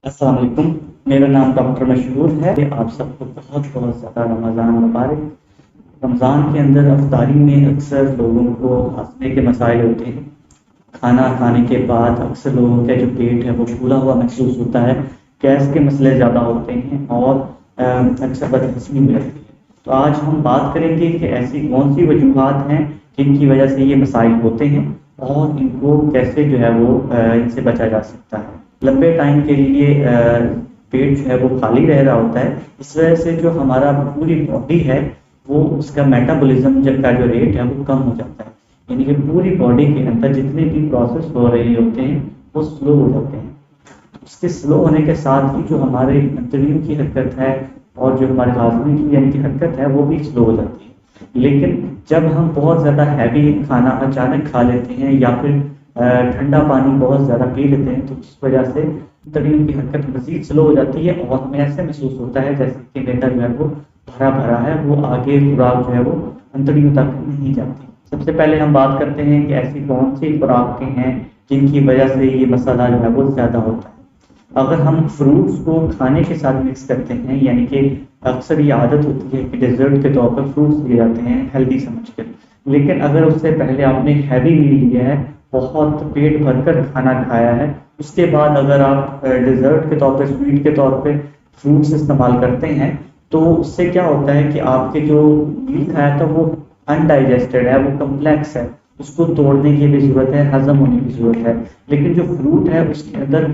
अस्सलाम वालेकुम। मेरा नाम डॉक्टर मशहूर है। आप सबको बहुत बहुत ज़्यादा रमज़ान मुबारक। रमज़ान के अंदर अफ्तारी में अक्सर लोगों को हाजमे के मसाइल होते हैं। खाना खाने के बाद अक्सर लोगों का जो पेट है वो फूला हुआ महसूस होता है। गैस के मसले ज़्यादा होते हैं और अक्सर बदहज़मी भी रहती है। तो आज हम बात करेंगे कि ऐसी कौन सी वजूहात हैं जिनकी वजह से ये मसाइल होते हैं और इनको कैसे जो है वो इनसे बचा जा सकता है। लंबे टाइम के लिए पेट जो है वो खाली रह रहा होता है। इस वजह से जो हमारा पूरी बॉडी है वो उसका मेटाबॉलिज्म का जो रेट है वो कम हो जाता है। यानी कि पूरी बॉडी के अंदर जितने भी प्रोसेस हो रहे होते हैं वो स्लो हो जाते हैं। उसके स्लो होने के साथ ही जो हमारे अंतड़ियों की हरकत है और जो हमारे हाजमे की यानी कि हरकत है वो भी स्लो हो जाती है। लेकिन जब हम बहुत ज़्यादा हैवी खाना अचानक खा लेते हैं या फिर ठंडा पानी बहुत ज़्यादा पी लेते हैं तो उस वजह से अंतड़ियों की हरकत मज़ीद स्लो हो जाती है और हमें ऐसे महसूस होता है जैसे कि मैदा जो है वो भरा भरा है, वो आगे खुराक जो है वो अंतड़ियों तक नहीं जाती। सबसे पहले हम बात करते हैं कि ऐसी कौन सी खुराकें हैं जिनकी वजह से ये मसाला जो है वो ज़्यादा होता है। अगर हम फ्रूट्स को खाने के साथ मिक्स करते हैं यानी कि अक्सर ये आदत होती है कि डेजर्ट के तौर पर फ्रूट्स लिए जाते हैं हेल्दी समझकर, लेकिन अगर उससे पहले आपने हैवी मील लिया है, बहुत पेट भरकर खाना खाया है, उसके बाद अगर आप डेजर्ट के तौर पे स्वीट के तौर पे फ्रूट्स इस्तेमाल करते हैं तो उससे क्या होता है कि आपके जो मील खाया था वो अनडाइजेस्टेड है, वो कम्प्लेक्स है, उसको तोड़ने की भी जरूरत है, हजम होने की जरूरत है। लेकिन जो फ्रूट है उसके अंदर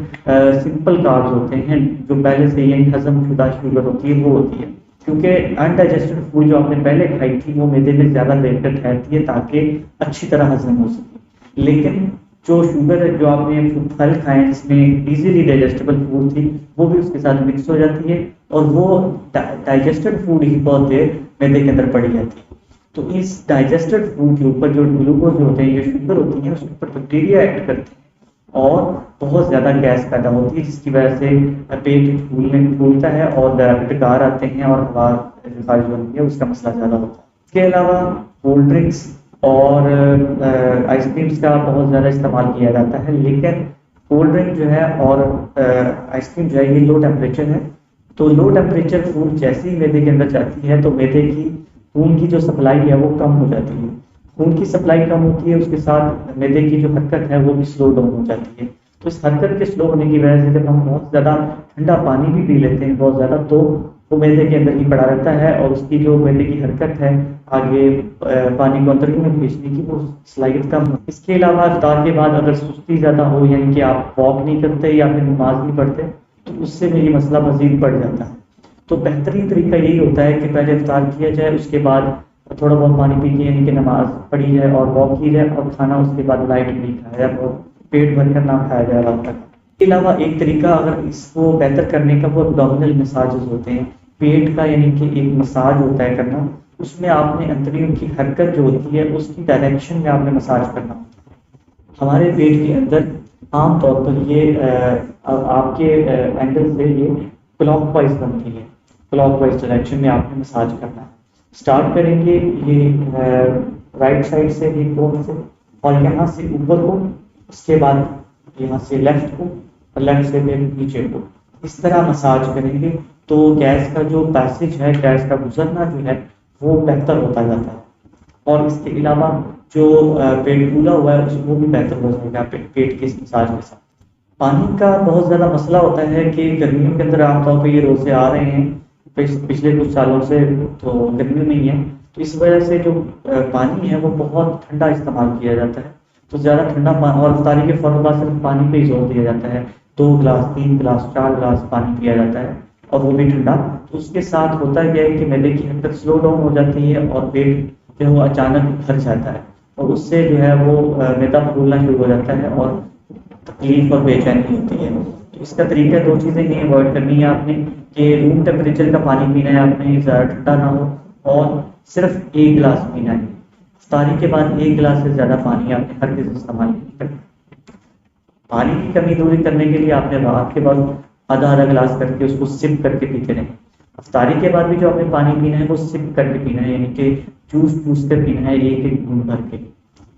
सिंपल कार्ब्स होते हैं, जो पहले से यानी हजम शुदा शुगर होती है वो होती है। क्योंकि अनडाइजेस्टेड फूड जो आपने पहले खाई थी वो मैदे में ज़्यादा देर तक ठहरती है ताकि अच्छी तरह हजम हो सके। लेकिन जो शुगर है जो आपने फल खाए जिसमें इजीली डाइजेस्टेबल फूड थी वो भी उसके साथ मिक्स हो जाती है और वो डाइजेस्टेड फूड ही बहुत देर मैदे के अंदर पड़ी रहती है। तो इस डाइजेस्टेड फूड के ऊपर जो ग्लूकोज होते हैं, जो शुगर होती है, उसके ऊपर बैक्टीरिया एक्ट करते हैं और बहुत ज़्यादा गैस पैदा होती है जिसकी वजह से पेट फूलता है और डकार आते हैं और हवा जो होती है उसका मसला ज़्यादा होता है। इसके अलावा कोल्ड ड्रिंक्स और आइसक्रीम्स का बहुत ज़्यादा इस्तेमाल किया जाता है, लेकिन कोल्ड ड्रिंक जो है और आइसक्रीम जो है ये लो टेम्परेचर है। तो लो टेम्परेचर फूड जैसे ही मैदे के अंदर जाती है तो मैदे की खून की जो सप्लाई है वो कम हो जाती है। खून की सप्लाई कम होती है, उसके साथ मैदे की जो हरकत है वो भी स्लो डाउन हो जाती है। तो इस हरकत के स्लो होने की वजह से जब हम बहुत ज़्यादा ठंडा पानी भी पी लेते हैं बहुत ज़्यादा तो वो मैदे के अंदर ही पड़ा रहता है और उसकी जो मैदे की हरकत है आगे पानी को अंदर में भेजने की वो सलाहियत कम हो। इसके अलावा इफ्तार के बाद अगर सुस्ती ज़्यादा हो यानी कि आप वॉक नहीं करते या फिर नमाज नहीं पढ़ते तो उससे भी ये मसला मजीद बढ़ जाता है। तो बेहतरीन तरीका यही होता है कि पहले इफ्तार किया जाए, उसके बाद थोड़ा बहुत पानी पी के यानी कि नमाज पढ़ी जाए और वॉक की जाए और खाना उसके बाद लाइट नहीं खाया जाए और पेट भर कर ना खाया जाए रात तक। इसके अलावा एक तरीका अगर इसको बेहतर करने का वो एब्डोमिनल मसाजेस होते हैं, पेट का यानी कि एक मसाज होता है करना। उसमें आपने अंतड़ियों की हरकत जो होती है उसकी डायरेक्शन में आपने मसाज करना होता है। हमारे पेट के अंदर आम तौर पर ये आपके एंगल से ये क्लॉकवाइज बनती है। क्लॉकवाइज डायरेक्शन में आपने मसाज करना है। स्टार्ट करेंगे ये राइट साइड से एक कोण से और यहाँ से ऊपर को, उसके बाद यहाँ से लेफ्ट को और लेफ्ट से फिर नीचे को, इस तरह मसाज करेंगे तो गैस का जो पैसेज है, गैस का गुजरना जो है वो बेहतर होता जाता है। और इसके अलावा जो पेट फूला हुआ है वो भी बेहतर हो जाएगा पेट के इस मसाज के साथ। पानी का बहुत ज़्यादा मसला होता है कि गर्मियों के अंदर आमतौर पर ये रोज़े आ रहे हैं पिछले कुछ सालों से, तो गर्मी नहीं है तो इस वजह से जो पानी है वो बहुत ठंडा इस्तेमाल किया जाता है। तो ज़्यादा ठंडा पानी और इफ्तारी के फ़ौरन बाद सिर्फ पानी पे ही जोर दिया जाता है। 2 गिलास 3 गिलास 4 गिलास पानी पिया जाता है और वो भी ठंडा। तो उसके साथ होता क्या है कि मैदे की हरकत स्लो डाउन हो जाती है और पेट जो है वो अचानक भर जाता है और उससे जो है वो मैदा फूलना शुरू हो जाता है और तकलीफ और बेचैनी होती है। तो इसका तरीका 2 चीज़ें ही अवॉइड करनी है आपने कि रूम टेम्परेचर का पानी पीना है आपने, ज़्यादा ठंडा ना हो, और सिर्फ 1 गिलास पीना है। इफ्तारी के बाद 1 गिलास से ज़्यादा पानी आपने हर किसी इस्तेमाल नहीं करना। पानी की कमी दूरी करने के लिए आपने रात के बाद आधा आधा गिलास करके उसको सिप करके पीते रहें। इफ्तारी के बाद भी जो आपने पानी पीना है वो सिप करके पीना है, यानी कि चूस चूस कर पीना है, एक एक बूंद भर के।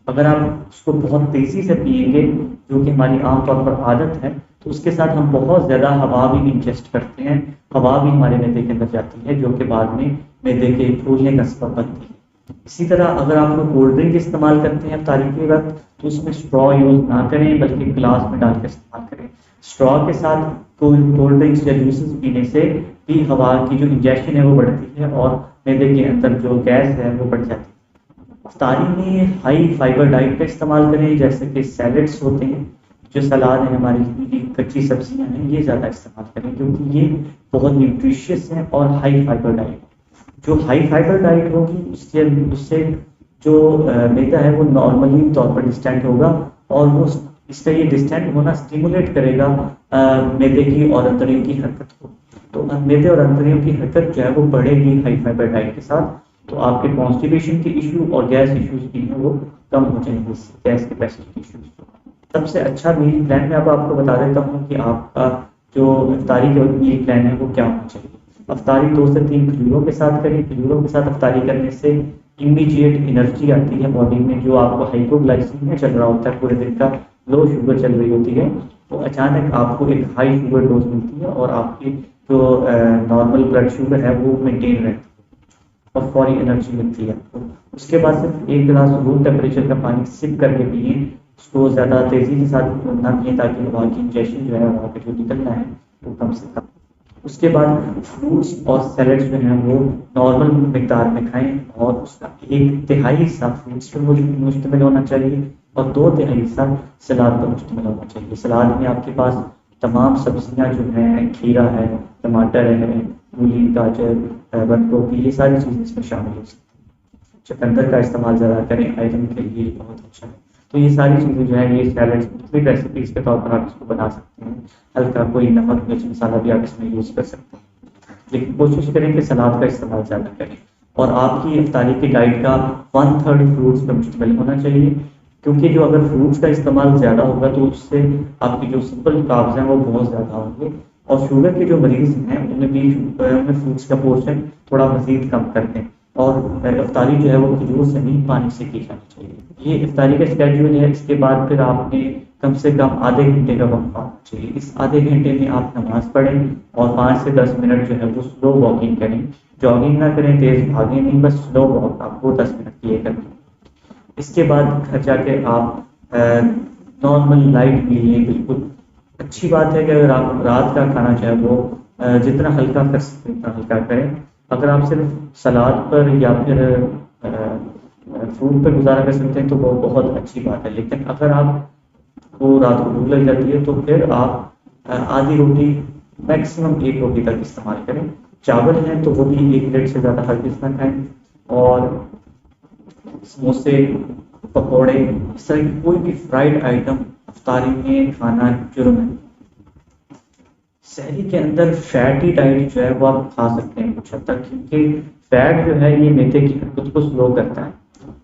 अगर आप उसको बहुत तेज़ी से पिएंगे, जो कि हमारी आमतौर पर आदत है, तो उसके साथ हम बहुत ज़्यादा हवा भी इंजेस्ट करते हैं, हवा भी हमारे मैदे के अंदर जाती है, जो कि बाद में मैदे के फूलने का सबब बनती है। इसी तरह अगर आप लोग कोल्ड ड्रिंक इस्तेमाल करते हैं अफ्तारी के वक्त, तो उसमें स्ट्रॉ यूज़ ना करें, बल्कि गिलास में डाल कर इस्तेमाल करें। स्ट्रॉ के साथ कोल्ड ड्रिंक्स या जूसेस पीने से भी हवा की जो इंजेक्शन है वो बढ़ती है और मैदे के अंदर जो गैस है वो बढ़ जाती है। अफ्तारी में हाई फाइबर डाइट का इस्तेमाल करें, जैसे कि सैलड्स होते हैं, जो सलाद है, हमारी कच्ची सब्जियां हैं, ये ज़्यादा इस्तेमाल करें, क्योंकि ये बहुत न्यूट्रिशियस है और हाई फाइबर डाइट। जो हाई फाइबर डाइट होगी उससे जो मैदा है वो नॉर्मली तौर पर डिस्टेंट होगा, और वो इसका ये डिस्टेंट होना स्टिमुलेट करेगा मैदे की और अंतड़ियों की हरकत को। तो मैदे और अंतड़ियों की हरकत जो है वो बढ़ेगी हाई फाइबर डाइट के साथ, तो आपके कॉन्स्टिपेशन के इशू और गैस इश्यूज भी हैं वो कम हो जाएंगे, गैस कैपेसिटी के इश्यूज। सबसे अच्छा मील प्लान मैं अब आपको बता देता हूँ कि आपका जो इफ्तारी का मील प्लान है वो क्या होना चाहिए। अफ्तारी 2 से 3 खजूरों के साथ करें। खजूरों के साथ अफ्तारी करने से इमीडिएट एनर्जी आती है बॉडी में। जो आपको हाइपोग्लाइसीमिया चल रहा होता है, पूरे दिन का लो शुगर चल रही होती है, तो अचानक आपको एक हाई शुगर डोज मिलती है और आपकी जो नॉर्मल ब्लड शुगर है वो मेंटेन रहती है और फौरी एनर्जी मिलती है आपको। उसके बाद सिर्फ 1 गिलास रूम टेम्परेचर का पानी सिप करके पिए। उसको ज़्यादा तेज़ी के साथ ना पिए, ताकि हवा की इंजेक्शन जो है वहाँ पे जो निकलना है वो कम से कम। उसके बाद फ्रूट्स और सैलड्स जो हैं वो नॉर्मल मिकदार में खाएं, और उसका 1/3 हिस्सा फ्रूट्स पर मुश्तमिल होना चाहिए और 2/3 हिस्सा सलाद पर मुश्तमिल होना चाहिए। सलाद में आपके पास तमाम सब्जियां जो हैं, खीरा है, टमाटर है, मूली, गाजर, बंद गोभी, ये सारी चीज़ें इसमें शामिल हो सकती हैं। चुकंदर का इस्तेमाल ज़्यादा करें, आयरन के लिए बहुत अच्छा है। तो ये सारी चीज़ें जो है, ये सैलड्स मुख्तलिफ रेसिपीज़ के तौर पर आप इसको बना सकते हैं। हल्का कोई नमक मिर्च मसाला भी आप इसमें यूज़ कर सकते हैं, लेकिन कोशिश करें कि सलाद का इस्तेमाल ज़्यादा करें। और आपकी इफ्तारी की डाइट का 1/3 फ्रूट्स पर मुश्तमिल होना चाहिए, क्योंकि जो अगर फ्रूट्स का इस्तेमाल ज़्यादा होगा तो उससे आपकी जो सिंपल कार्ब्स हैं वो बहुत ज़्यादा होंगे, और शुगर के जो मरीज़ हैं उन्हें भी फ्रूट्स का पोर्शन थोड़ा मज़ीद कम कर दें। और इफ्तारी जो है वो खजूर से नहीं, पानी से की जानी चाहिए। ये इफ्तारी का स्केड्यूल है। इसके बाद फिर आपने कम से कम आधे घंटे का वक्त पाना चाहिए। इस आधे घंटे में आप नमाज पढ़ें और 5 से 10 मिनट जो है वो स्लो वॉकिंग करें। जॉगिंग ना करें, तेज़ भागें नहीं, बस स्लो वॉक आपको 10 मिनट के लिए करनी है। इसके बाद घर जाके आप नॉर्मल लाइट मील लें। बिल्कुल अच्छी बात है कि अगर आप रात का खाना जो है वो जितना हल्का कर सकते हैं उतना हल्का करें। अगर आप सिर्फ सलाद पर या फिर फ्रूट पर गुजारा कर सकते हैं तो वो बहुत अच्छी बात है, लेकिन अगर आप को रात को भूख लग जाती है तो फिर आप आधी रोटी, मैक्सिमम 1 रोटी तक इस्तेमाल करें। चावल है तो वो भी 1 प्लेट से ज़्यादा हरगिज़ ना खाएं। और समोसे, पकौड़े, इस तरह की कोई भी फ्राइड आइटम इफ्तारी में खाना जुर्म है। सहरी के अंदर फैटी डाइट जो है वो आप खा सकते हैं कुछ हद तक, क्योंकि फैट जो है ये मैदे की हरकत को स्लो करता है,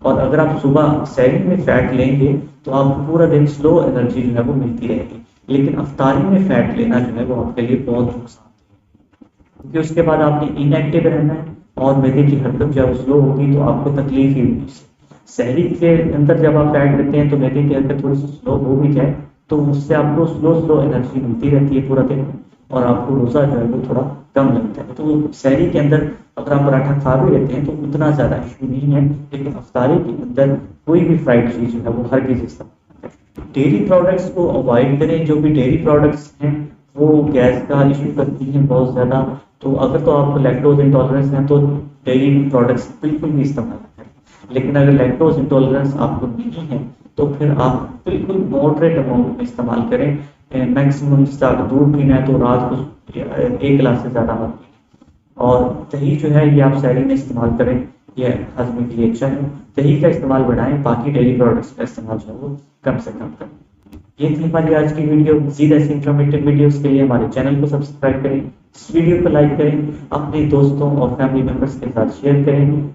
और अगर आप सुबह सहरी में फैट लेंगे तो आपको पूरा दिन स्लो एनर्जी जो है वो मिलती रहेगी। लेकिन अफ्तारी में फैट लेना जो है वो आपके लिए बहुत नुकसान है, क्योंकि उसके बाद आपने इनएक्टिव रहना है और मैदे की हरकत जब स्लो होगी तो आपको तकलीफ ही होगी। सहरी के अंदर जब आप फैट लेते हैं तो मैदे की हरकत थोड़ी सी स्लो हो भी जाए तो उससे आपको स्लो एनर्जी मिलती रहती है पूरा दिन, और आपको रोज़ा जो है वो थोड़ा कम लगता है। तो सहरी के अंदर अगर आप पराठा खा भी लेते हैं तो उतना ज़्यादा इशू नहीं है, लेकिन अफ्तारी के अंदर कोई भी फ्राइड चीज़ जो है वो हर चीज़ इस्तेमाल करें। डेयरी प्रोडक्ट्स को अवॉइड करें। जो भी डेयरी प्रोडक्ट्स हैं वो गैस का इशू करती हैं बहुत ज़्यादा। तो अगर तो आपको लैक्टोज इंटॉलरेंस है तो डेयरी प्रोडक्ट्स बिल्कुल भी इस्तेमाल करें, लेकिन अगर लैक्टोज इंटॉलरेंस आपको नहीं है तो फिर आप बिल्कुल मॉडरेट अमाउंट में इस्तेमाल करें। मैक्सिमम जिससे आपको दूध पीना है तो रात को 1 गिलास से ज़्यादा मत पीएं। और दही जो है ये आप सहरी में इस्तेमाल करें, ये हजम के लिए अच्छा है। दही का इस्तेमाल बढ़ाएं, बाकी डेयरी प्रोडक्ट्स का इस्तेमाल जो है वो कम से कम करें। ये थी हमारी आज की वीडियो। मज़ीद ऐसी इंफॉर्मेटिव वीडियोस के लिए हमारे चैनल को सब्सक्राइब करें, इस वीडियो को लाइक करें, अपने दोस्तों और फैमिली मेम्बर्स के साथ शेयर करें।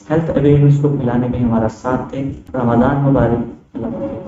हेल्थ अवेयरनेस को फैलाने में हमारा साथ दें। रमज़ान मुबारक।